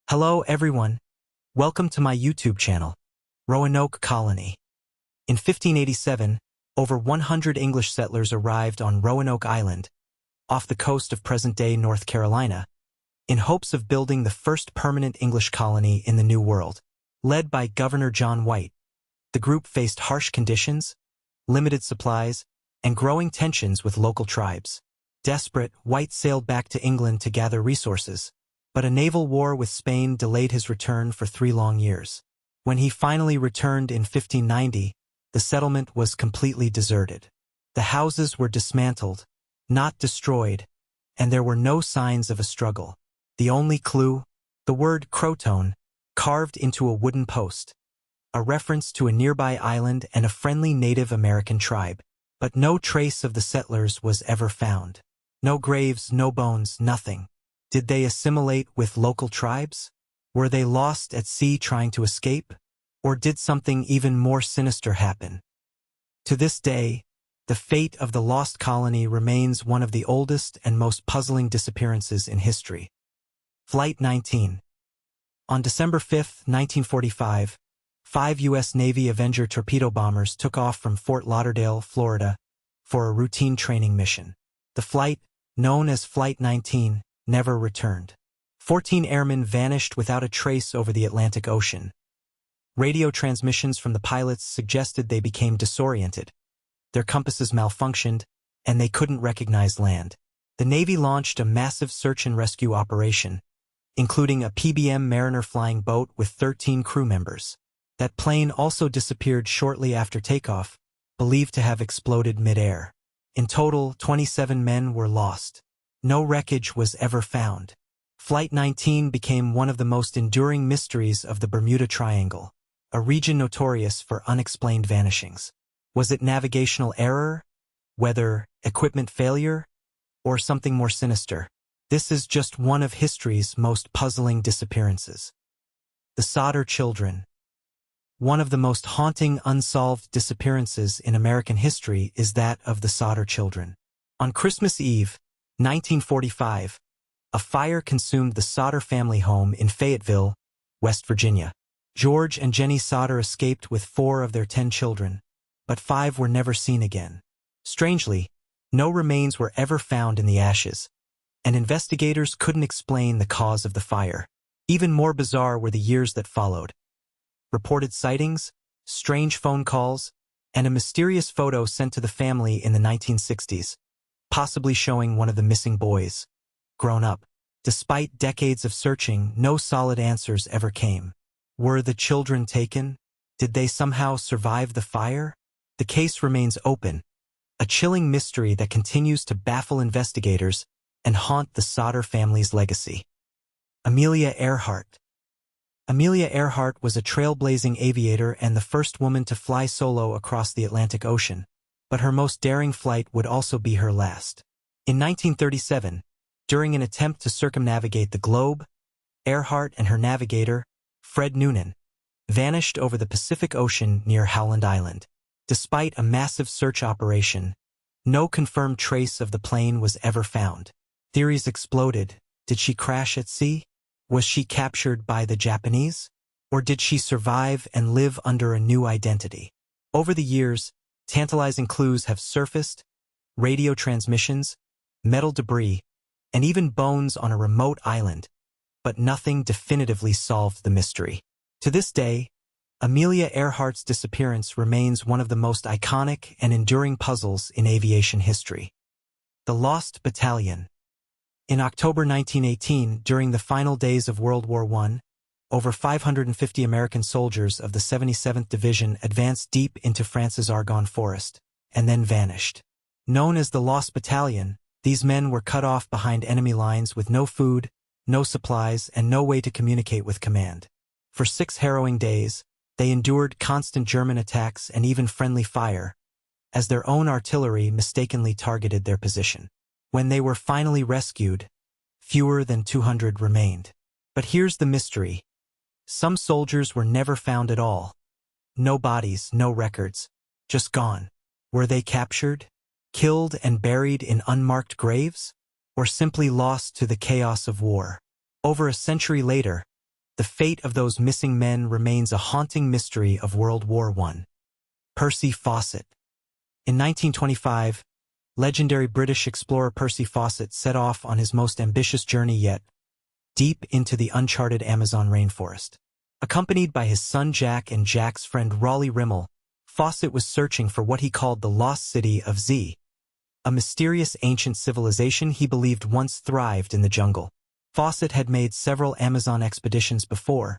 Hello everyone, welcome to my YouTube channel, Roanoke Colony. In 1587, over 100 English settlers arrived on Roanoke Island, off the coast of present-day North Carolina, in hopes of building the first permanent English colony in the New World. Led by Governor John White, the group faced harsh conditions, limited supplies, and growing tensions with local tribes. Desperate, White sailed back to England to gather resources, but a naval war with Spain delayed his return for 3 long years. When he finally returned in 1590, the settlement was completely deserted. The houses were dismantled, not destroyed, and there were no signs of a struggle. The only clue? The word Croton, carved into a wooden post, a reference to a nearby island and a friendly Native American tribe. But no trace of the settlers was ever found. No graves, no bones, nothing. Did they assimilate with local tribes? Were they lost at sea trying to escape? Or did something even more sinister happen? To this day, the fate of the lost colony remains one of the oldest and most puzzling disappearances in history. Flight 19. On December 5, 1945, 5 U.S. Navy Avenger torpedo bombers took off from Fort Lauderdale, Florida, for a routine training mission. The flight, known as Flight 19, never returned. 14 airmen vanished without a trace over the Atlantic Ocean. Radio transmissions from the pilots suggested they became disoriented. Their compasses malfunctioned, and they couldn't recognize land. The Navy launched a massive search and rescue operation, including a PBM Mariner flying boat with 13 crew members. That plane also disappeared shortly after takeoff, believed to have exploded mid-air. In total, 27 men were lost. No wreckage was ever found. Flight 19 became one of the most enduring mysteries of the Bermuda Triangle, a region notorious for unexplained vanishings. Was it navigational error, weather, equipment failure, or something more sinister? This is just one of history's most puzzling disappearances. The Sodder Children. One of the most haunting unsolved disappearances in American history is that of the Sodder children. On Christmas Eve, 1945, a fire consumed the Sodder family home in Fayetteville, West Virginia. George and Jenny Sodder escaped with 4 of their 10 children, but 5 were never seen again. Strangely, no remains were ever found in the ashes, and investigators couldn't explain the cause of the fire. Even more bizarre were the years that followed. Reported sightings, strange phone calls, and a mysterious photo sent to the family in the 1960s, possibly showing one of the missing boys, grown up. Despite decades of searching, no solid answers ever came. Were the children taken? Did they somehow survive the fire? The case remains open, a chilling mystery that continues to baffle investigators and haunt the Sodder family's legacy. Amelia Earhart. Amelia Earhart was a trailblazing aviator and the first woman to fly solo across the Atlantic Ocean, but her most daring flight would also be her last. In 1937, during an attempt to circumnavigate the globe, Earhart and her navigator, Fred Noonan, vanished over the Pacific Ocean near Howland Island. Despite a massive search operation, no confirmed trace of the plane was ever found. Theories exploded. Did she crash at sea? Was she captured by the Japanese? Or did she survive and live under a new identity? Over the years, tantalizing clues have surfaced: radio transmissions, metal debris, and even bones on a remote island, but nothing definitively solved the mystery. To this day, Amelia Earhart's disappearance remains one of the most iconic and enduring puzzles in aviation history. The Lost Battalion. In October 1918, during the final days of World War I, over 550 American soldiers of the 77th Division advanced deep into France's Argonne Forest, and then vanished. Known as the Lost Battalion, these men were cut off behind enemy lines with no food, no supplies, and no way to communicate with command. For 6 harrowing days, they endured constant German attacks and even friendly fire, as their own artillery mistakenly targeted their position. When they were finally rescued, fewer than 200 remained. But here's the mystery. Some soldiers were never found at all. No bodies, no records, just gone. Were they captured, killed and buried in unmarked graves? Or simply lost to the chaos of war? Over a century later, the fate of those missing men remains a haunting mystery of World War I. Percy Fawcett. In 1925, legendary British explorer Percy Fawcett set off on his most ambitious journey yet, deep into the uncharted Amazon rainforest. Accompanied by his son Jack and Jack's friend Raleigh Rimmel, Fawcett was searching for what he called the lost city of Z, a mysterious ancient civilization he believed once thrived in the jungle. Fawcett had made several Amazon expeditions before,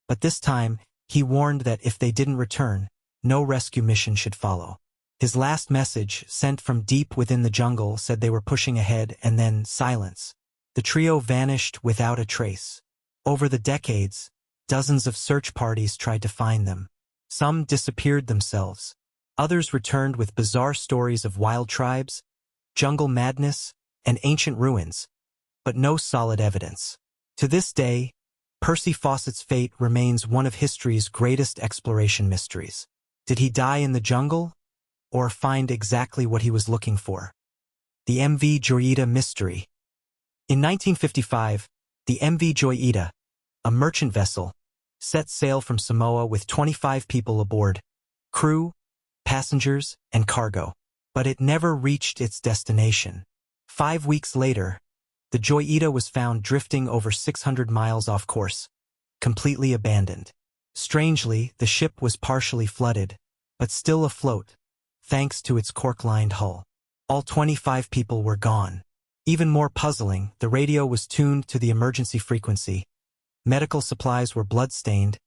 but this time he warned that if they didn't return, no rescue mission should follow. His last message, sent from deep within the jungle, said they were pushing ahead, and then silence. The trio vanished without a trace. Over the decades, dozens of search parties tried to find them. Some disappeared themselves. Others returned with bizarre stories of wild tribes, jungle madness, and ancient ruins, but no solid evidence. To this day, Percy Fawcett's fate remains one of history's greatest exploration mysteries. Did he die in the jungle, or find exactly what he was looking for? The MV Joyita mystery. In 1955, the MV Joyita, a merchant vessel, set sail from Samoa with 25 people aboard, crew, passengers, and cargo. But it never reached its destination. 5 weeks later, the Joyita was found drifting over 600 miles off course, completely abandoned. Strangely, the ship was partially flooded, but still afloat, thanks to its cork-lined hull. All 25 people were gone. Even more puzzling, the radio was tuned to the emergency frequency, medical supplies were blood-stained,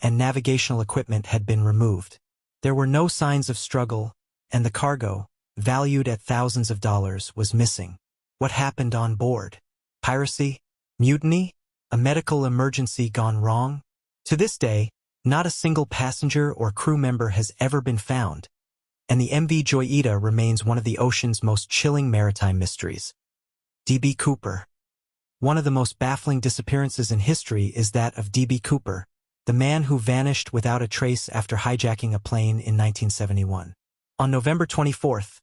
and navigational equipment had been removed. There were no signs of struggle, and the cargo, valued at thousands of dollars, was missing. What happened on board? Piracy? Mutiny? A medical emergency gone wrong? To this day, not a single passenger or crew member has ever been found, and the MV Joyita remains one of the ocean's most chilling maritime mysteries. D.B. Cooper. One of the most baffling disappearances in history is that of D.B. Cooper, the man who vanished without a trace after hijacking a plane in 1971. On November 24th,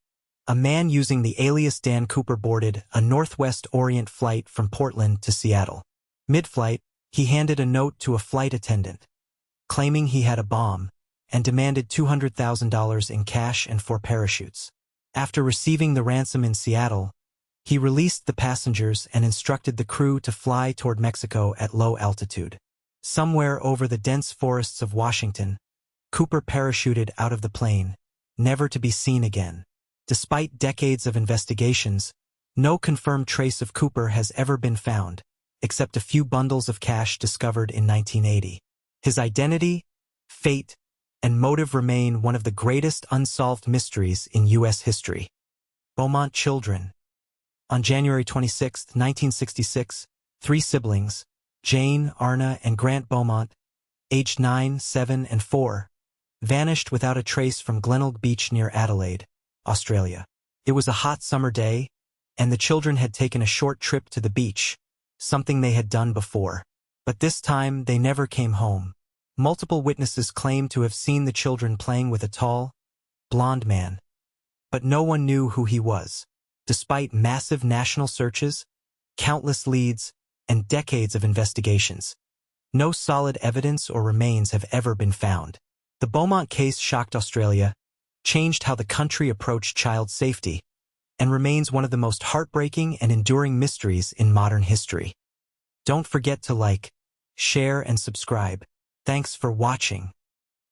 a man using the alias Dan Cooper boarded a Northwest Orient flight from Portland to Seattle. Mid-flight, he handed a note to a flight attendant, claiming he had a bomb, and demanded $200,000 in cash and 4 parachutes. After receiving the ransom in Seattle, he released the passengers and instructed the crew to fly toward Mexico at low altitude. Somewhere over the dense forests of Washington, Cooper parachuted out of the plane, never to be seen again. Despite decades of investigations, no confirmed trace of Cooper has ever been found, except a few bundles of cash discovered in 1980. His identity, fate, and motive remain one of the greatest unsolved mysteries in U.S. history. Beaumont children. On January 26, 1966, 3 siblings, Jane, Arna, and Grant Beaumont, aged 9, 7, and 4, vanished without a trace from Glenelg Beach near Adelaide, Australia. It was a hot summer day, and the children had taken a short trip to the beach, something they had done before. But this time, they never came home. Multiple witnesses claimed to have seen the children playing with a tall, blonde man, but no one knew who he was. Despite massive national searches, countless leads, and decades of investigations, no solid evidence or remains have ever been found. The Beaumont case shocked Australia, changed how the country approached child safety, and remains one of the most heartbreaking and enduring mysteries in modern history. Don't forget to like, share, and subscribe. Thanks for watching.